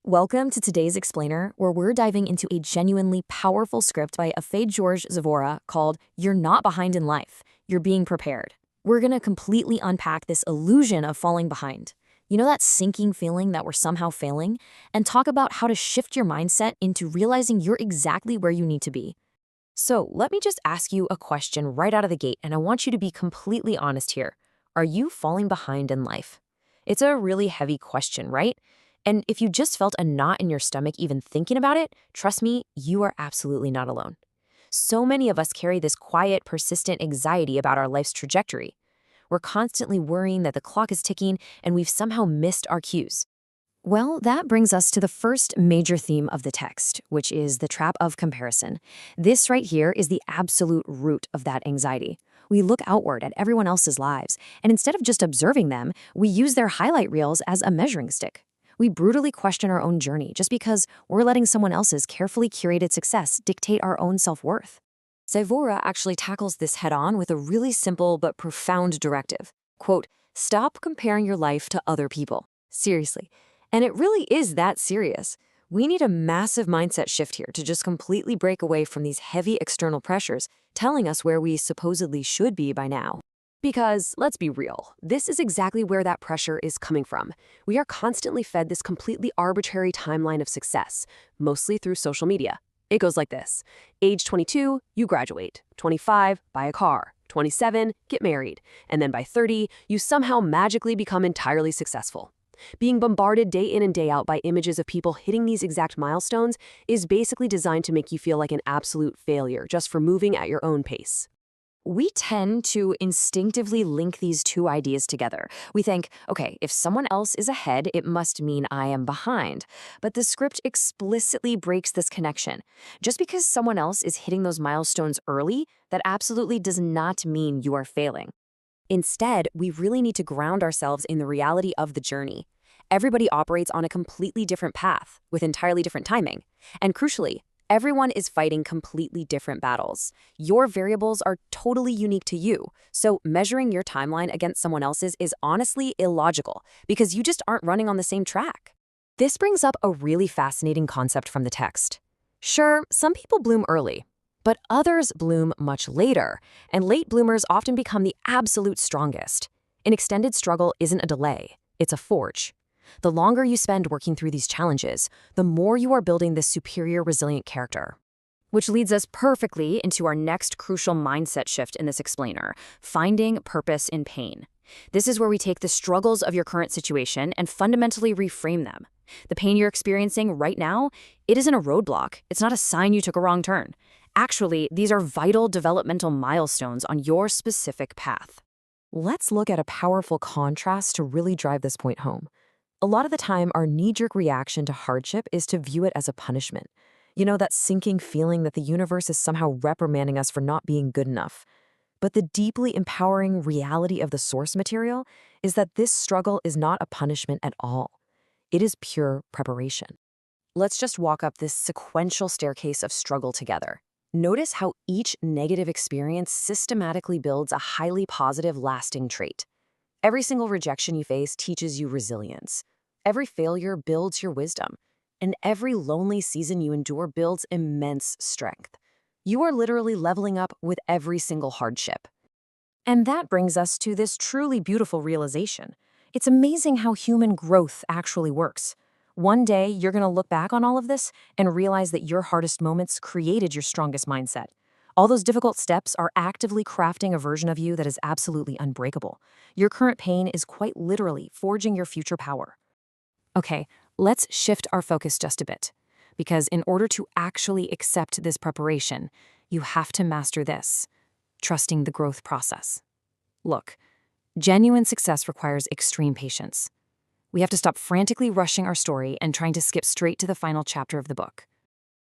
Welcome to today's explainer, where we're diving into a genuinely powerful script by AfeGeorge Zyvora called You're Not Behind in Life, You're Being Prepared. We're going to completely unpack this illusion of falling behind. You know that sinking feeling that we're somehow failing? And talk about how to shift your mindset into realizing you're exactly where you need to be. So let me just ask you a question right out of the gate, and I want you to be completely honest here. Are you falling behind in life? It's a really heavy question, right? And if you just felt a knot in your stomach even thinking about it, trust me, you are absolutely not alone. So many of us carry this quiet, persistent anxiety about our life's trajectory. We're constantly worrying that the clock is ticking and we've somehow missed our cues. Well, that brings us to the first major theme of the text, which is the trap of comparison. This right here is the absolute root of that anxiety. We look outward at everyone else's lives, and instead of just observing them, we use their highlight reels as a measuring stick. We brutally question our own journey just because we're letting someone else's carefully curated success dictate our own self-worth. Zyvora actually tackles this head-on with a really simple but profound directive. Quote, stop comparing your life to other people. Seriously. And it really is that serious. We need a massive mindset shift here to just completely break away from these heavy external pressures telling us where we supposedly should be by now. Because, let's be real, this is exactly where that pressure is coming from. We are constantly fed this completely arbitrary timeline of success, mostly through social media. It goes like this. Age 22, you graduate. 25, buy a car. 27, get married. And then by 30, you somehow magically become entirely successful. Being bombarded day in and day out by images of people hitting these exact milestones is basically designed to make you feel like an absolute failure just for moving at your own pace. We tend to instinctively link these two ideas together. We think, okay, if someone else is ahead, it must mean I am behind. But the script explicitly breaks this connection. Just because someone else is hitting those milestones early, that absolutely does not mean you are failing. Instead, we really need to ground ourselves in the reality of the journey. Everybody operates on a completely different path, with entirely different timing. And crucially, everyone is fighting completely different battles. Your variables are totally unique to you, so measuring your timeline against someone else's is honestly illogical because you just aren't running on the same track. This brings up a really fascinating concept from the text. Sure, some people bloom early, but others bloom much later, and late bloomers often become the absolute strongest. An extended struggle isn't a delay, it's a forge. The longer you spend working through these challenges, the more you are building this superior, resilient character. Which leads us perfectly into our next crucial mindset shift in this explainer, finding purpose in pain. This is where we take the struggles of your current situation and fundamentally reframe them. The pain you're experiencing right now, it isn't a roadblock. It's not a sign you took a wrong turn. Actually, these are vital developmental milestones on your specific path. Let's look at a powerful contrast to really drive this point home. A lot of the time, our knee-jerk reaction to hardship is to view it as a punishment. You know, that sinking feeling that the universe is somehow reprimanding us for not being good enough. But the deeply empowering reality of the source material is that this struggle is not a punishment at all. It is pure preparation. Let's just walk up this sequential staircase of struggle together. Notice how each negative experience systematically builds a highly positive, lasting trait. Every single rejection you face teaches you resilience. Every failure builds your wisdom. And every lonely season you endure builds immense strength. You are literally leveling up with every single hardship. And that brings us to this truly beautiful realization. It's amazing how human growth actually works. One day, you're going to look back on all of this and realize that your hardest moments created your strongest mindset. All those difficult steps are actively crafting a version of you that is absolutely unbreakable. Your current pain is quite literally forging your future power. Okay, let's shift our focus just a bit. Because in order to actually accept this preparation, you have to master this, trusting the growth process. Look, genuine success requires extreme patience. We have to stop frantically rushing our story and trying to skip straight to the final chapter of the book.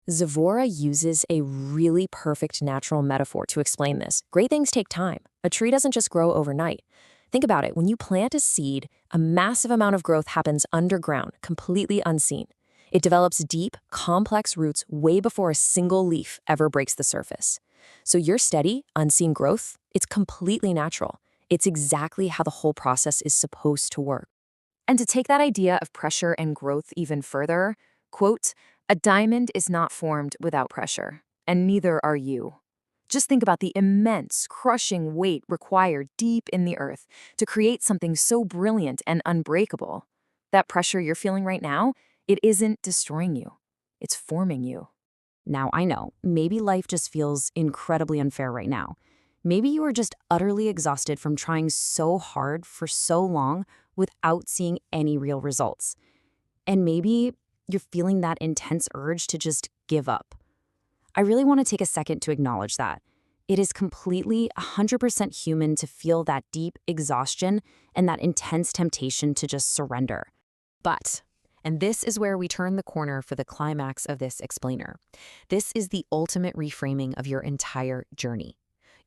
Zyvora uses a really perfect natural metaphor to explain this. Great things take time. A tree doesn't just grow overnight. Think about it. When you plant a seed, a massive amount of growth happens underground, completely unseen. It develops deep, complex roots way before a single leaf ever breaks the surface. So your steady, unseen growth, it's completely natural. It's exactly how the whole process is supposed to work. And to take that idea of pressure and growth even further, Quote, "A diamond is not formed without pressure, and neither are you." Just think about the immense, crushing weight required deep in the earth to create something so brilliant and unbreakable. That pressure you're feeling right now, it isn't destroying you. It's forming you. Now, I know, maybe life just feels incredibly unfair right now. Maybe you are just utterly exhausted from trying so hard for so long without seeing any real results. And maybe you're feeling that intense urge to just give up. I really want to take a second to acknowledge that. It is completely 100% human to feel that deep exhaustion and that intense temptation to just surrender. But, and this is where we turn the corner for the climax of this explainer. This is the ultimate reframing of your entire journey.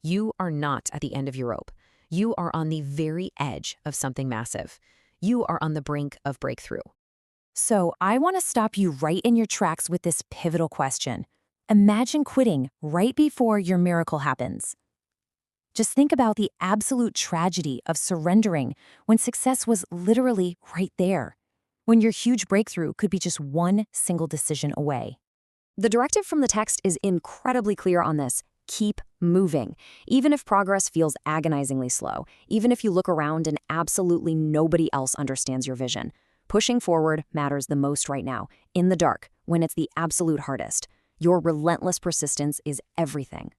You are not at the end of your rope. You are on the very edge of something massive. You are on the brink of breakthrough. So I want to stop you right in your tracks with this pivotal question. Imagine quitting right before your miracle happens. Just think about the absolute tragedy of surrendering when success was literally right there, when your huge breakthrough could be just one single decision away. The directive from the text is incredibly clear on this. Keep moving. Even if progress feels agonizingly slow, even if you look around and absolutely nobody else understands your vision, pushing forward matters the most right now, in the dark, when it's the absolute hardest. Your relentless persistence is everything.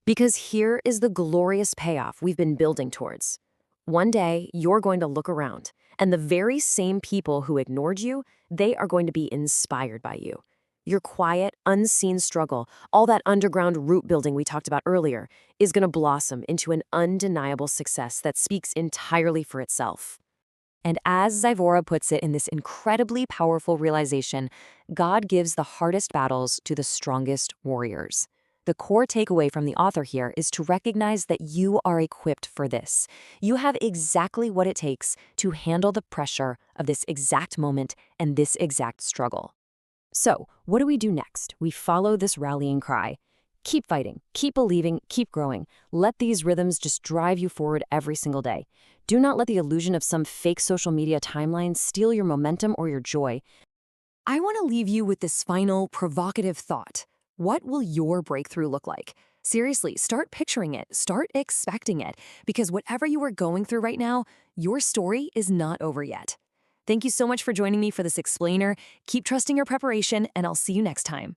Because here is the glorious payoff we've been building towards. One day, you're going to look around, and the very same people who ignored you, they are going to be inspired by you. Your quiet, unseen struggle, all that underground root building we talked about earlier, is going to blossom into an undeniable success that speaks entirely for itself. And as Zyvora puts it in this incredibly powerful realization, God gives the hardest battles to the strongest warriors. The core takeaway from the author here is to recognize that you are equipped for this. You have exactly what it takes to handle the pressure of this exact moment and this exact struggle. So, what do we do next? We follow this rallying cry. Keep fighting, keep believing, keep growing. Let these rhythms just drive you forward every single day. Do not let the illusion of some fake social media timeline steal your momentum or your joy. I want to leave you with this final provocative thought. What will your breakthrough look like? Seriously, start picturing it, start expecting it, because whatever you are going through right now, your story is not over yet. Thank you so much for joining me for this explainer. Keep trusting your preparation, and I'll see you next time.